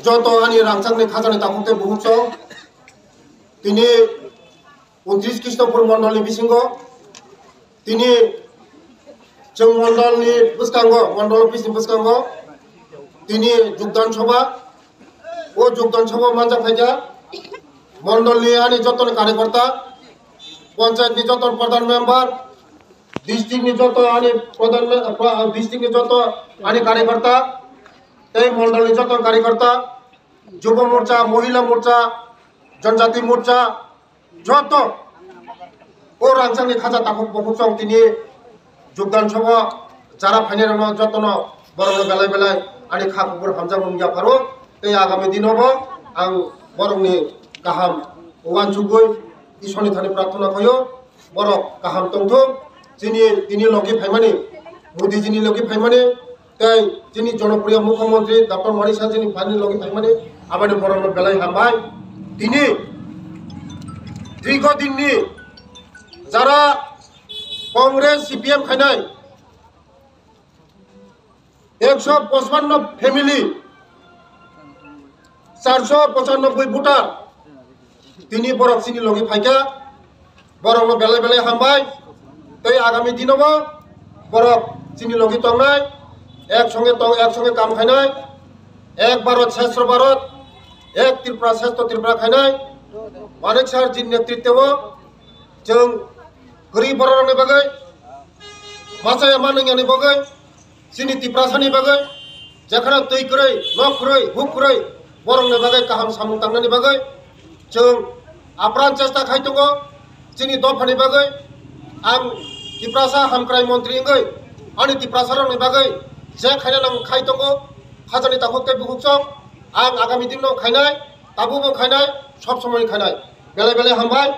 যত আনি রাংচাংনি খাজানি তাকুতে বহুত তিনি 29 কৃষ্ণপুর মন্ডলनि बिसिंग তিনি जों मण्डलनि बुसकांग मण्डल अफिसनि बुसकांग তিনি যোগদান সভা ও যোগদাन सभा मानजा फाइजा मण्डलनि आनि जतन कार्यकर्ता पंचायतनि जतन प्रधान मेम्बर डिस्ट्रिक्टनि जत आनि प्रधान डिस्ट्रिक्टनि जत आनि कार्यकर्ता এই मण्डलनि जतन कार्यकर्ता যুব মোর্চা মহিলা মোর্চা जनजाति मोर्चा যত ও রাংচাংনি খাজা তাকুক বহুচং তিনি যোগদান সভা যারা ফাইনাল যতন বরং বেলায় বেলায় আনি খাকুর হামজা মুঙ্গিয়া ফারো এই আগামী দিনব আং বরংনি গাহাম ওয়ান जुगै इसोरनि थाखाय प्रार्थना कयो बरक गाहाम तंथो जिनि लगे फाइमानि मोदी जिनि लगे फाइमानि তাই যিনি জনপ্রিয় মুখ্যমন্ত্রী ডক্টর মনীষা যিনি ফাইনাল লগে ফাইমানি আবানি বরং বেলায় হামবাই তিনি দীর্ঘদিননি যারা কংগ্রেস সিপিএম খাইনাই 155 ফ্যামিলি 495 ভোটার তিনি বরক চিনি লগে ফাইকা বরং বেলায় বেলায় হামবাই তাই আগামী দিনব বরক চিনি লগে তংনাই একসঙ্গে কাম খাইনাই এক ভারত শ্রেষ্ঠ ভারত এক ত্রিপুরা শ্রেষ্ঠ ত্রিপুরা খাইনাই मानिक सार जी नेतृत्व जों गरीब बर'नि बागै मासाया मानैयानि बागै जोंनि तिप्रासानि बागै जेखाना दै खुरै न' खुरै हुक खुरै बर'नि बागै गाहाम सामुं तांनायनि बागै जों आप्रान चेष्टा खाय दङ जोंनि दफानि बागै आं तिप्रासा हामक्राय मन्त्रि इंगै आंनि तिप्रासारनि बागै जे खायना नां खाय दङ खाजानि ताखुकै बुहुकसं आं आगामी दिनाव खायनाय ताबुबो खायनाय सब समय खायनाय बेले बेले हामबाय